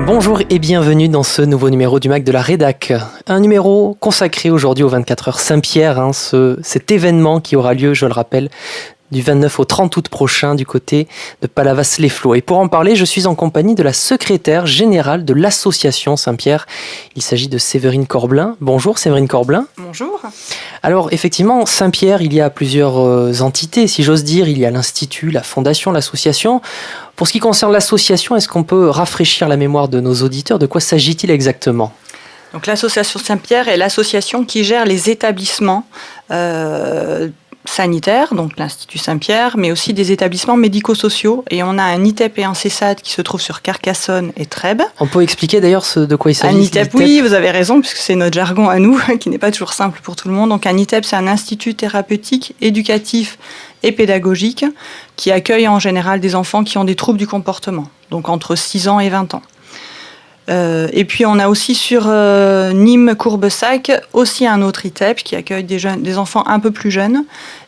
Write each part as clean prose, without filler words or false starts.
Bonjour et bienvenue dans ce nouveau numéro du MAC de la Rédac. Un numéro consacré aujourd'hui au 24 heures Saint-Pierre, cet événement qui aura lieu, je le rappelle, du 29 au 30 août prochain du côté de Palavas-les-Flots. Et pour en parler, je suis en compagnie de la secrétaire générale de l'association Saint-Pierre. Il s'agit de Séverine Corblin. Bonjour Séverine Corblin. Bonjour. Alors effectivement, Saint-Pierre, il y a plusieurs entités, si j'ose dire. Il y a l'Institut, la Fondation, l'association. Pour ce qui concerne l'association, est-ce qu'on peut rafraîchir la mémoire de nos auditeurs? De quoi s'agit-il exactement? Donc l'association Saint-Pierre est l'association qui gère les établissements sanitaires, donc l'Institut Saint-Pierre, mais aussi des établissements médico-sociaux. Et on a un ITEP et un CESAD qui se trouvent sur Carcassonne et Trèbes. On peut expliquer d'ailleurs de quoi il s'agit? Un ITEP, oui, vous avez raison, puisque c'est notre jargon à nous, qui n'est pas toujours simple pour tout le monde. Donc un ITEP, c'est un institut thérapeutique, éducatif et pédagogique qui accueille en général des enfants qui ont des troubles du comportement, donc entre 6 ans et 20 ans. Et puis on a aussi sur Nîmes-Courbessac aussi un autre ITEP qui accueille des enfants un peu plus jeunes.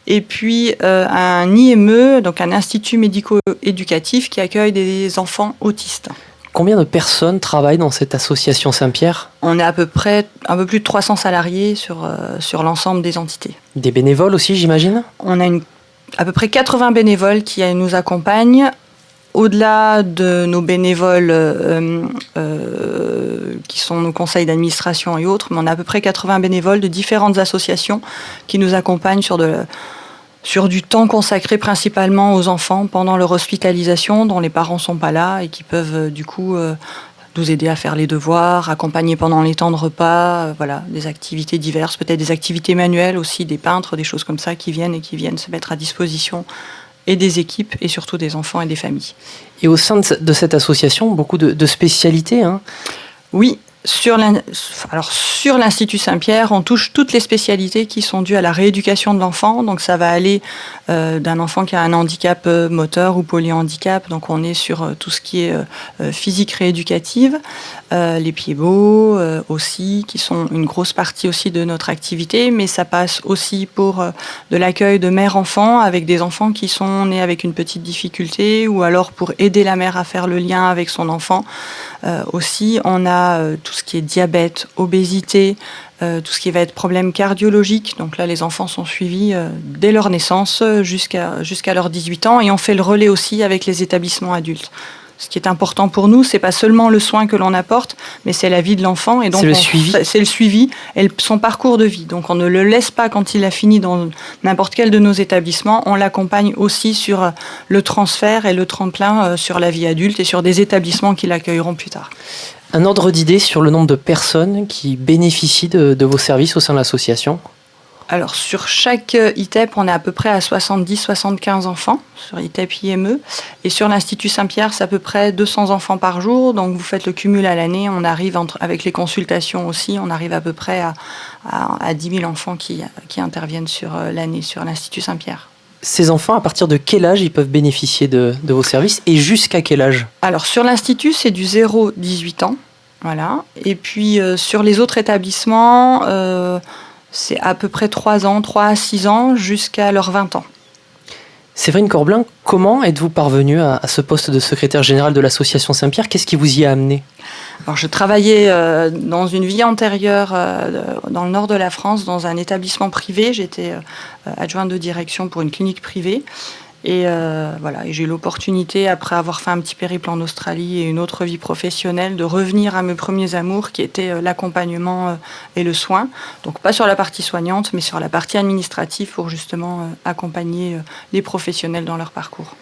Et puis un IME, donc un institut médico-éducatif qui accueille des enfants autistes. Combien de personnes travaillent dans cette association Saint-Pierre? On est à peu près un peu plus de 300 salariés sur l'ensemble des entités. Des bénévoles aussi, j'imagine? On a à peu près 80 bénévoles qui nous accompagnent. Au-delà de nos bénévoles qui sont nos conseils d'administration et autres, mais on a à peu près 80 bénévoles de différentes associations qui nous accompagnent sur du temps consacré principalement aux enfants pendant leur hospitalisation, dont les parents ne sont pas là et qui peuvent du coup nous aider à faire les devoirs, accompagner pendant les temps de repas, voilà, des activités diverses, peut-être des activités manuelles aussi, des peintres, des choses comme ça qui viennent se mettre à disposition et des équipes, et surtout des enfants et des familles. Et au sein de cette association, beaucoup de spécialités, hein? Oui, sur l'Institut Saint-Pierre, on touche toutes les spécialités qui sont dues à la rééducation de l'enfant. Donc ça va aller d'un enfant qui a un handicap moteur ou polyhandicap. Donc on est sur tout ce qui est physique rééducative, les pieds-beaux aussi, qui sont une grosse partie aussi de notre activité. Mais ça passe aussi pour de l'accueil de mères-enfants avec des enfants qui sont nés avec une petite difficulté, ou alors pour aider la mère à faire le lien avec son enfant. Aussi, on a tout ce qui est diabète, obésité, tout ce qui va être problème cardiologique. Donc là, les enfants sont suivis dès leur naissance jusqu'à leurs 18 ans. Et on fait le relais aussi avec les établissements adultes. Ce qui est important pour nous, c'est pas seulement le soin que l'on apporte, mais c'est la vie de l'enfant. Et donc c'est le suivi et son parcours de vie. Donc on ne le laisse pas quand il a fini dans n'importe quel de nos établissements. On l'accompagne aussi sur le transfert et le tremplin sur la vie adulte et sur des établissements qui l'accueilleront plus tard. Un ordre d'idée sur le nombre de personnes qui bénéficient de vos services au sein de l'association? Alors, sur chaque ITEP, on est à peu près à 70-75 enfants, sur ITEP IME. Et sur l'Institut Saint-Pierre, c'est à peu près 200 enfants par jour. Donc, vous faites le cumul à l'année. On arrive, avec les consultations aussi, on arrive à peu près à 10 000 enfants qui interviennent sur l'année sur l'Institut Saint-Pierre. Ces enfants, à partir de quel âge ils peuvent bénéficier de vos services et jusqu'à quel âge? Alors, sur l'Institut, c'est du 0-18 ans. Voilà. Et puis, sur les autres établissements... c'est à peu près 3 à 6 ans jusqu'à leurs 20 ans. Séverine Corblin, comment êtes-vous parvenue à ce poste de secrétaire générale de l'association Saint-Pierre? Qu'est-ce qui vous y a amené? Alors, je travaillais dans une vie antérieure dans le nord de la France, dans un établissement privé. J'étais adjointe de direction pour une clinique privée. Et voilà, et j'ai eu l'opportunité, après avoir fait un petit périple en Australie et une autre vie professionnelle, de revenir à mes premiers amours qui étaient l'accompagnement et le soin. Donc pas sur la partie soignante, mais sur la partie administrative pour justement accompagner les professionnels dans leur parcours.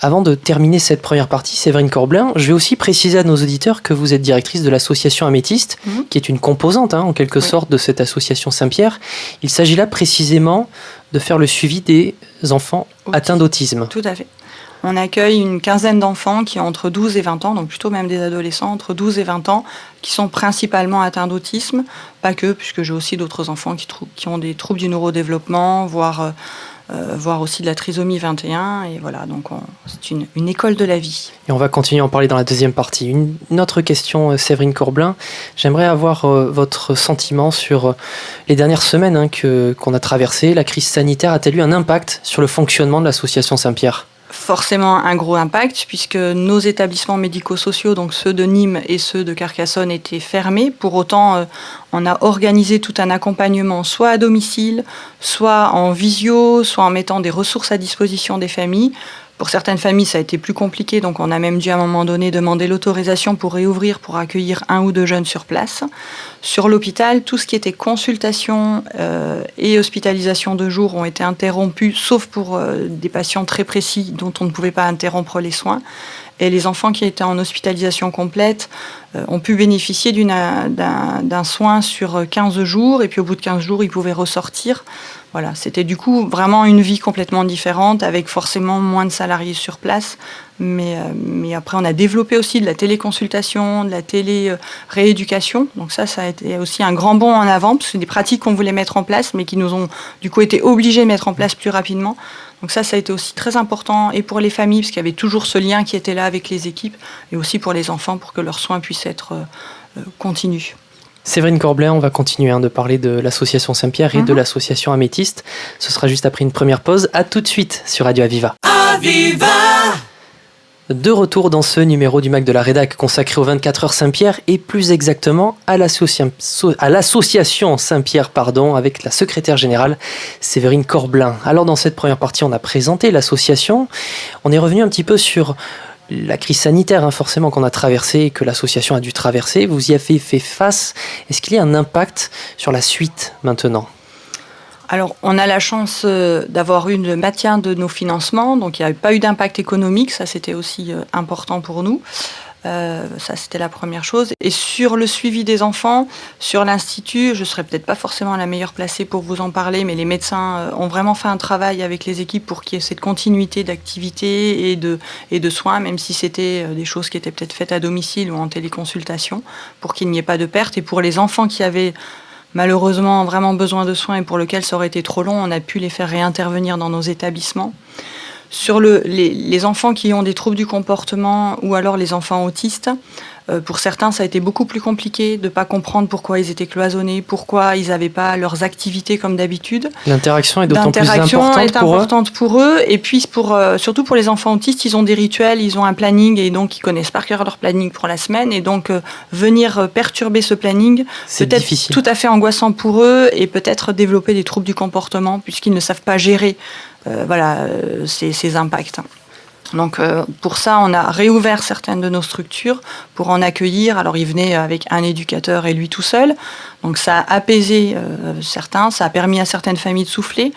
Avant de terminer cette première partie, Séverine Corblin, je vais aussi préciser à nos auditeurs que vous êtes directrice de l'association Améthyste, qui est une composante en quelque sorte de cette association Saint-Pierre. Il s'agit là précisément de faire le suivi des enfants atteints d'autisme. Tout à fait. On accueille une quinzaine d'enfants qui ont entre 12 et 20 ans, donc plutôt même des adolescents entre 12 et 20 ans, qui sont principalement atteints d'autisme. Pas que, puisque j'ai aussi d'autres enfants qui ont des troubles du neurodéveloppement, voire voire aussi de la trisomie 21. Et voilà, donc c'est une école de la vie. Et on va continuer à en parler dans la deuxième partie. Une autre question, Séverine Corbelin. J'aimerais avoir votre sentiment sur les dernières semaines qu'on a traversées. La crise sanitaire a-t-elle eu un impact sur le fonctionnement de l'association Saint-Pierre ? Forcément un gros impact puisque nos établissements médico-sociaux, donc ceux de Nîmes et ceux de Carcassonne, étaient fermés. Pour autant, on a organisé tout un accompagnement soit à domicile, soit en visio, soit en mettant des ressources à disposition des familles. Pour certaines familles, ça a été plus compliqué, donc on a même dû à un moment donné demander l'autorisation pour réouvrir, pour accueillir 1 ou 2 jeunes sur place. Sur l'hôpital, tout ce qui était consultation et hospitalisation de jour ont été interrompus, sauf pour des patients très précis dont on ne pouvait pas interrompre les soins. Et les enfants qui étaient en hospitalisation complète ont pu bénéficier d'un soin sur 15 jours, et puis au bout de 15 jours, ils pouvaient ressortir. Voilà, c'était du coup vraiment une vie complètement différente, avec forcément moins de salariés sur place. Mais après, on a développé aussi de la téléconsultation, de la télé-rééducation. Donc ça a été aussi un grand bond en avant, parce que c'est des pratiques qu'on voulait mettre en place, mais qui nous ont du coup été obligés de mettre en place plus rapidement. Donc ça a été aussi très important, et pour les familles, parce qu'il y avait toujours ce lien qui était là avec les équipes, et aussi pour les enfants, pour que leurs soins puissent être continus. Séverine Corbelin, on va continuer de parler de l'association Saint-Pierre et de l'association Améthyste. Ce sera juste après une première pause. À tout de suite sur Radio Aviva. Aviva! De retour dans ce numéro du MAC de la Rédac consacré aux 24 heures Saint-Pierre et plus exactement à l'association Saint-Pierre, avec la secrétaire générale Séverine Corbelin. Alors dans cette première partie, on a présenté l'association. On est revenu un petit peu sur la crise sanitaire forcément qu'on a traversée et que l'association a dû traverser. Vous y avez fait face. Est-ce qu'il y a un impact sur la suite maintenant ? Alors, on a la chance d'avoir eu le maintien de nos financements, donc il n'y a pas eu d'impact économique, ça c'était aussi important pour nous. Ça c'était la première chose. Et sur le suivi des enfants, sur l'Institut, je ne serais peut-être pas forcément la meilleure placée pour vous en parler, mais les médecins ont vraiment fait un travail avec les équipes pour qu'il y ait cette continuité d'activité et de soins, même si c'était des choses qui étaient peut-être faites à domicile ou en téléconsultation, pour qu'il n'y ait pas de perte. Et pour les enfants qui avaient malheureusement vraiment besoin de soins et pour lesquels ça aurait été trop long, on a pu les faire réintervenir dans nos établissements. Sur les enfants qui ont des troubles du comportement ou alors les enfants autistes, pour certains, ça a été beaucoup plus compliqué de ne pas comprendre pourquoi ils étaient cloisonnés, pourquoi ils n'avaient pas leurs activités comme d'habitude. L'interaction est d'autant plus importante pour eux. Et puis, surtout pour les enfants autistes, ils ont des rituels, ils ont un planning et donc ils connaissent par cœur leur planning pour la semaine. Et donc, venir perturber ce planning, c'est peut-être difficile. Tout à fait angoissant pour eux et peut-être développer des troubles du comportement puisqu'ils ne savent pas gérer ces impacts. Donc pour ça, on a réouvert certaines de nos structures pour en accueillir. Alors ils venaient avec un éducateur et lui tout seul. Donc ça a apaisé certains, ça a permis à certaines familles de souffler.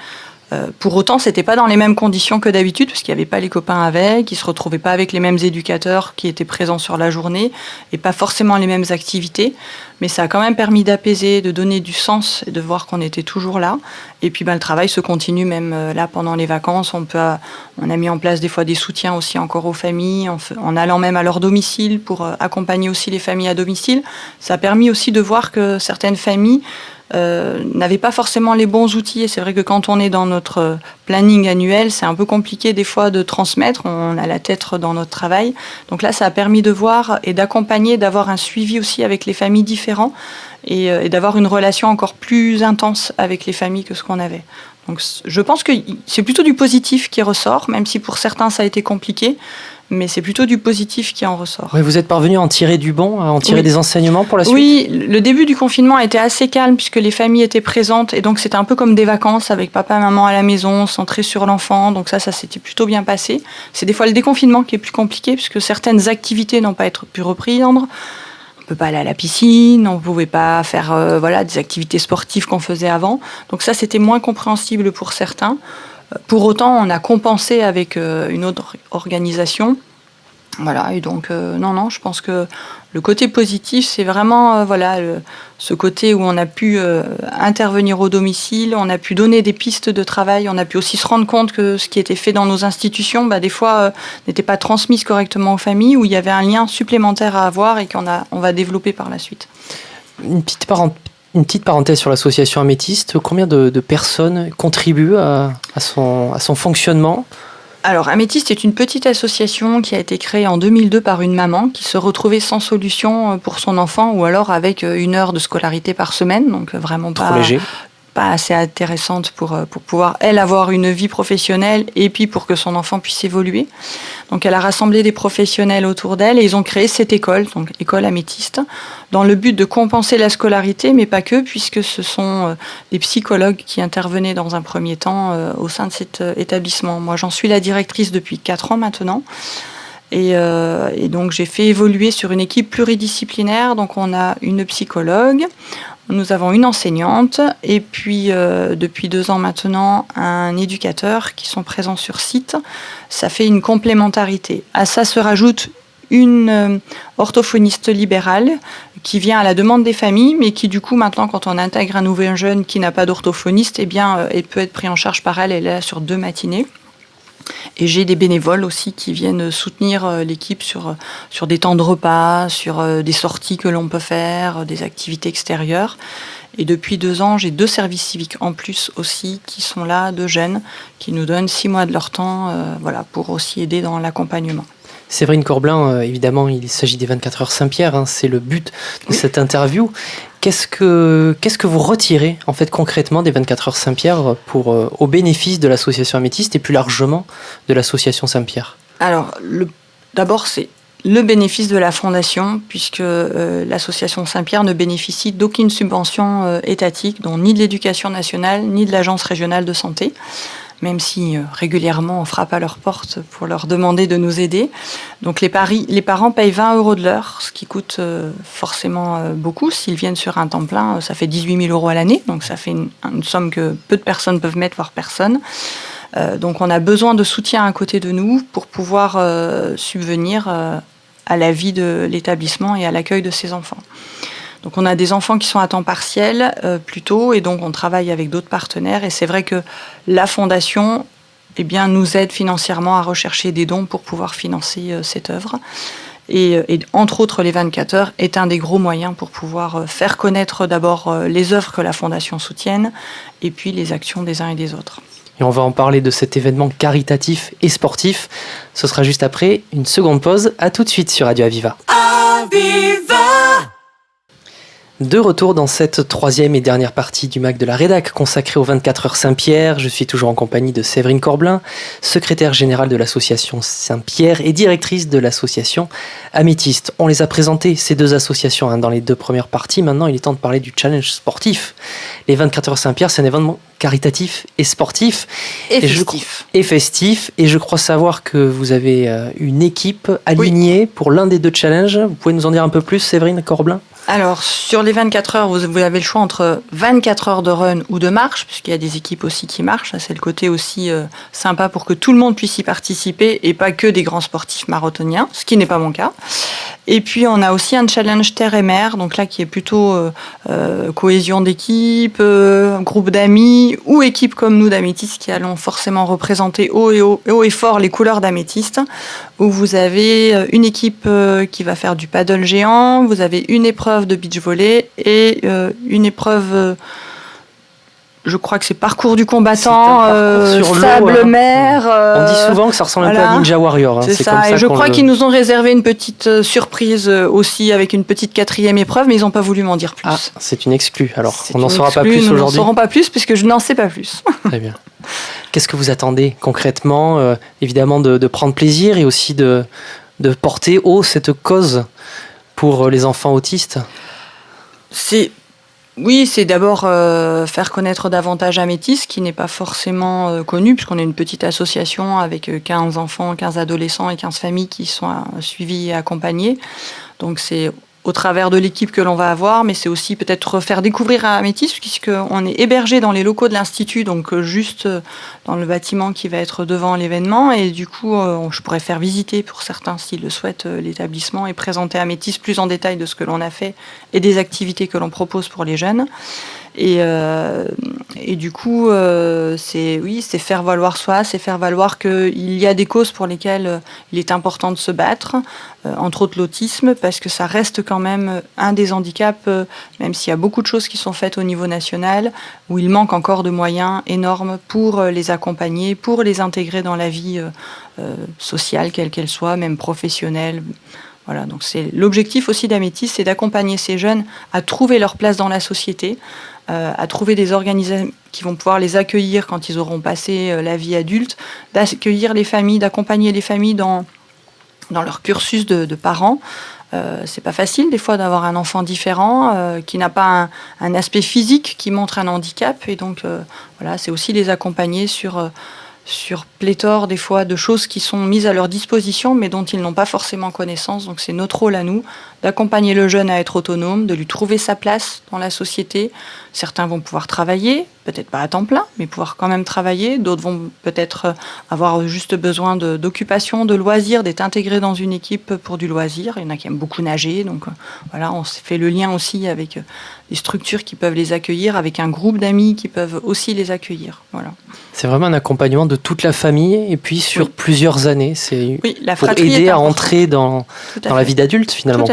Pour autant, c'était pas dans les mêmes conditions que d'habitude, parce qu'il n'y avait pas les copains avec, ils se retrouvaient pas avec les mêmes éducateurs qui étaient présents sur la journée, et pas forcément les mêmes activités. Mais ça a quand même permis d'apaiser, de donner du sens, et de voir qu'on était toujours là. Et puis le travail se continue même là pendant les vacances. On a mis en place des fois des soutiens aussi encore aux familles, en allant même à leur domicile pour accompagner aussi les familles à domicile. Ça a permis aussi de voir que certaines familles n'avaient pas forcément les bons outils. Et c'est vrai que quand on est dans notre planning annuel, c'est un peu compliqué des fois de transmettre. On a la tête dans notre travail. Donc là, ça a permis de voir et d'accompagner, d'avoir un suivi aussi avec les familles différentes et d'avoir une relation encore plus intense avec les familles que ce qu'on avait. Donc je pense que c'est plutôt du positif qui ressort, même si pour certains ça a été compliqué. Mais c'est plutôt du positif qui en ressort. Oui, vous êtes parvenu à en tirer du bon, à en tirer des enseignements pour la suite ? Oui, le début du confinement a été assez calme puisque les familles étaient présentes et donc c'était un peu comme des vacances avec papa et maman à la maison, centrés sur l'enfant. Donc ça s'était plutôt bien passé. C'est des fois le déconfinement qui est plus compliqué puisque certaines activités n'ont pas pu reprendre. On ne peut pas aller à la piscine, on ne pouvait pas faire des activités sportives qu'on faisait avant. Donc ça, c'était moins compréhensible pour certains. Pour autant, on a compensé avec une autre organisation. Voilà, et donc, non, je pense que le côté positif, c'est vraiment ce côté où on a pu intervenir au domicile, on a pu donner des pistes de travail, on a pu aussi se rendre compte que ce qui était fait dans nos institutions, des fois, n'était pas transmis correctement aux familles, où il y avait un lien supplémentaire à avoir et on va développer par la suite. Une Une petite parenthèse sur l'association Améthyste. Combien de personnes contribuent à son fonctionnement ? Alors, Améthyste est une petite association qui a été créée en 2002 par une maman qui se retrouvait sans solution pour son enfant ou alors avec 1 heure de scolarité par semaine, donc vraiment Trop léger. Pas assez intéressante pour pouvoir, elle, avoir une vie professionnelle et puis pour que son enfant puisse évoluer. Donc, elle a rassemblé des professionnels autour d'elle et ils ont créé cette école, donc école Améthyste, dans le but de compenser la scolarité, mais pas que, puisque ce sont des psychologues qui intervenaient dans un premier temps au sein de cet établissement. Moi, j'en suis la directrice depuis 4 ans maintenant. Et donc, j'ai fait évoluer sur une équipe pluridisciplinaire. Donc, on a une psychologue, nous avons une enseignante et puis depuis 2 ans maintenant un éducateur qui sont présents sur site. Ça fait une complémentarité. À ça se rajoute une orthophoniste libérale qui vient à la demande des familles, mais qui du coup maintenant quand on intègre un nouveau jeune qui n'a pas d'orthophoniste, eh bien elle peut être prise en charge par elle est là sur 2 matinées. Et j'ai des bénévoles aussi qui viennent soutenir l'équipe sur des temps de repas, sur des sorties que l'on peut faire, des activités extérieures. Et depuis 2 ans, j'ai 2 services civiques en plus aussi qui sont là, de jeunes, qui nous donnent 6 mois de leur temps pour aussi aider dans l'accompagnement. Séverine Corbelin, évidemment, il s'agit des 24 heures Saint-Pierre, c'est le but de cette interview. Qu'est-ce que vous retirez en fait concrètement des 24 heures Saint-Pierre au bénéfice de l'association Améthyste et plus largement de l'association Saint-Pierre ? Alors, d'abord, c'est le bénéfice de la fondation, puisque l'association Saint-Pierre ne bénéficie d'aucune subvention étatique, dont ni de l'éducation nationale, ni de l'agence régionale de santé, même si régulièrement on frappe à leur porte pour leur demander de nous aider. Donc les parents payent 20 € de l'heure, ce qui coûte forcément beaucoup. S'ils viennent sur un temps plein, ça fait 18 000 € à l'année, donc ça fait une somme que peu de personnes peuvent mettre, voire personne. Donc on a besoin de soutien à côté de nous pour pouvoir subvenir à la vie de l'établissement et à l'accueil de ces enfants. Donc on a des enfants qui sont à temps partiel plutôt, et donc on travaille avec d'autres partenaires. Et c'est vrai que la fondation nous aide financièrement à rechercher des dons pour pouvoir financer cette œuvre. Et entre autres, les 24 heures est un des gros moyens pour pouvoir faire connaître d'abord les œuvres que la fondation soutienne et puis les actions des uns et des autres. Et on va en parler de cet événement caritatif et sportif. Ce sera juste après une seconde pause. À tout de suite sur Radio Aviva. Aviva! De retour dans cette 3e et dernière partie du MAC de la Rédac consacrée aux 24 heures Saint-Pierre. Je suis toujours en compagnie de Séverine Corbelin, secrétaire générale de l'association Saint-Pierre et directrice de l'association Améthyste. On les a présentées, ces 2 associations, dans les 2 premières parties. Maintenant, il est temps de parler du challenge sportif. Les 24 heures Saint-Pierre, c'est un événement caritatif et sportif. Et festif. Et festif. Et je crois savoir que vous avez une équipe alignée pour l'un des 2 challenges. Vous pouvez nous en dire un peu plus, Séverine Corbelin ? Alors, sur les 24 heures, vous avez le choix entre 24 heures de run ou de marche, puisqu'il y a des équipes aussi qui marchent. Ça, c'est le côté aussi sympa pour que tout le monde puisse y participer et pas que des grands sportifs marathoniens, ce qui n'est pas mon cas. Et puis, on a aussi un challenge terre et mer, donc là, qui est plutôt cohésion d'équipe, groupe d'amis ou équipe comme nous d'Améthyste qui allons forcément représenter haut et fort les couleurs d'Améthyste, où vous avez une équipe qui va faire du paddle géant, vous avez une épreuve de beach volley et une épreuve, je crois que c'est parcours du combattant, sable mer. On dit souvent que ça ressemble un peu à Ninja Warrior. C'est ça, comme ça, et je crois qu'ils nous ont réservé une petite surprise aussi avec une petite 4e épreuve, mais ils n'ont pas voulu m'en dire plus. Ah, c'est une exclue, alors on n'en saura pas plus aujourd'hui. Nous n'en saurons pas plus puisque je n'en sais pas plus. Très bien. Qu'est-ce que vous attendez concrètement évidemment de prendre plaisir et aussi de porter haut cette cause pour les enfants autistes. C'est d'abord faire connaître davantage Améthyste, qui n'est pas forcément connu, puisqu'on est une petite association avec 15 enfants, 15 adolescents et 15 familles qui sont suivies et accompagnées. Donc c'est au travers de l'équipe que l'on va avoir, mais c'est aussi peut-être faire découvrir à Améthyste, puisqu'on est hébergé dans les locaux de l'Institut, donc juste dans le bâtiment qui va être devant l'événement. Et du coup, je pourrais faire visiter, pour certains, s'ils le souhaitent, l'établissement et présenter Améthyste plus en détail de ce que l'on a fait et des activités que l'on propose pour les jeunes. Et du coup, c'est faire valoir soi, c'est faire valoir qu'il y a des causes pour lesquelles il est important de se battre, entre autres l'autisme, parce que ça reste quand même un des handicaps, même s'il y a beaucoup de choses qui sont faites au niveau national, où il manque encore de moyens énormes pour les accompagner, pour les intégrer dans la vie sociale, quelle qu'elle soit, même professionnelle. Voilà, donc c'est l'objectif aussi d'Améthyste, c'est d'accompagner ces jeunes à trouver leur place dans la société, à trouver des organisations qui vont pouvoir les accueillir quand ils auront passé la vie adulte, d'accueillir les familles, d'accompagner les familles dans leur cursus de parents. C'est pas facile des fois d'avoir un enfant différent qui n'a pas un aspect physique qui montre un handicap, et donc voilà, c'est aussi les accompagner sur pléthore des fois de choses qui sont mises à leur disposition mais dont ils n'ont pas forcément connaissance. Donc c'est notre rôle à nous d'accompagner le jeune à être autonome, de lui trouver sa place dans la société. Certains vont pouvoir travailler, peut-être pas à temps plein, mais pouvoir quand même travailler. D'autres vont peut-être avoir juste besoin d'occupation, de loisirs, d'être intégrés dans une équipe pour du loisir. Il y en a qui aiment beaucoup nager, donc voilà, on fait le lien aussi avec des structures qui peuvent les accueillir, avec un groupe d'amis qui peuvent aussi les accueillir. Voilà. C'est vraiment un accompagnement de toute la famille et puis sur plusieurs années. C'est la pour aider à entrer dans la vie d'adulte finalement.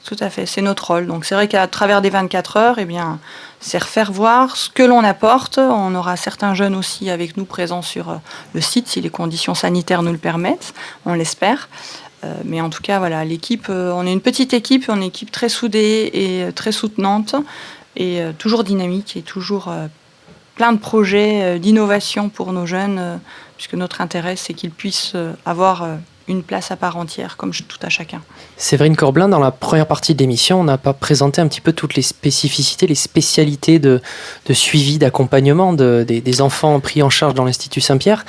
Tout à fait. C'est notre rôle. Donc c'est vrai qu'à travers des 24 heures, eh bien, c'est refaire voir ce que l'on apporte. On aura certains jeunes aussi avec nous présents sur le site si les conditions sanitaires nous le permettent. On l'espère. Mais en tout cas, voilà, l'équipe, on est une petite équipe, on est une équipe très soudée et très soutenante et toujours dynamique et toujours plein de projets d'innovation pour nos jeunes, puisque notre intérêt, c'est qu'ils puissent avoir une place à part entière, comme tout à chacun. Séverine Corblin, dans la première partie de l'émission, on n'a pas présenté un petit peu toutes les spécificités, les spécialités de suivi, d'accompagnement des enfants pris en charge dans l'Institut Saint-Pierre.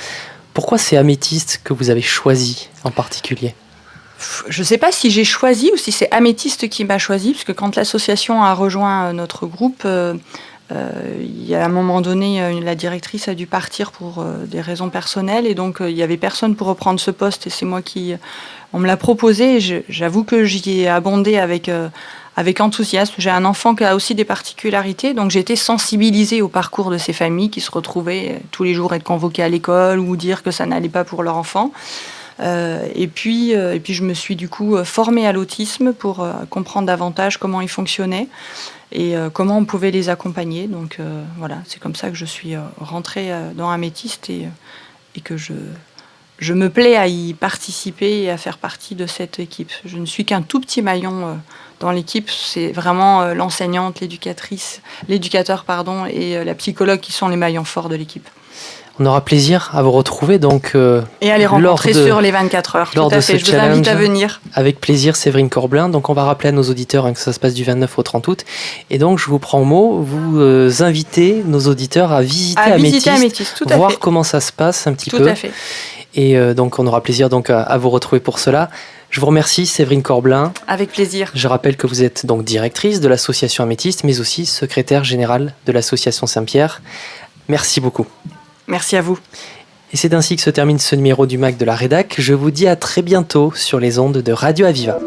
Pourquoi c'est Améthyste que vous avez choisi en particulier ? Je ne sais pas si j'ai choisi ou si c'est Améthyste qui m'a choisi, parce que quand l'association a rejoint notre groupe, il y a un moment donné, la directrice a dû partir pour des raisons personnelles, et donc il n'y avait personne pour reprendre ce poste, et c'est moi on me l'a proposé, et j'avoue que j'y ai abondé avec enthousiasme. J'ai un enfant qui a aussi des particularités, donc j'ai été sensibilisée au parcours de ces familles qui se retrouvaient tous les jours être convoquées à l'école ou dire que ça n'allait pas pour leur enfant. Et puis je me suis du coup formée à l'autisme pour comprendre davantage comment il fonctionnait et comment on pouvait les accompagner. Donc voilà, c'est comme ça que je suis rentrée dans Améthyste et que je me plais à y participer et à faire partie de cette équipe. Je ne suis qu'un tout petit maillon dans l'équipe. C'est vraiment l'enseignante, l'éducateur et la psychologue qui sont les maillons forts de l'équipe. On aura plaisir à vous retrouver donc et à les rencontrer sur les 24 heures. Tout à fait. Je vous invite à venir. Avec plaisir, Séverine Corblin. Donc on va rappeler à nos auditeurs que ça se passe du 29 au 30 août. Et donc je vous prends au mot, vous invitez nos auditeurs à visiter Améthyste, voir comment ça se passe un petit peu. Tout à fait. Et donc on aura plaisir donc à vous retrouver pour cela. Je vous remercie, Séverine Corblin. Avec plaisir. Je rappelle que vous êtes donc directrice de l'association Améthyste, mais aussi secrétaire générale de l'association Saint-Pierre. Merci beaucoup. Merci à vous. Et c'est ainsi que se termine ce numéro du MAC de la Rédac. Je vous dis à très bientôt sur les ondes de Radio Aviva.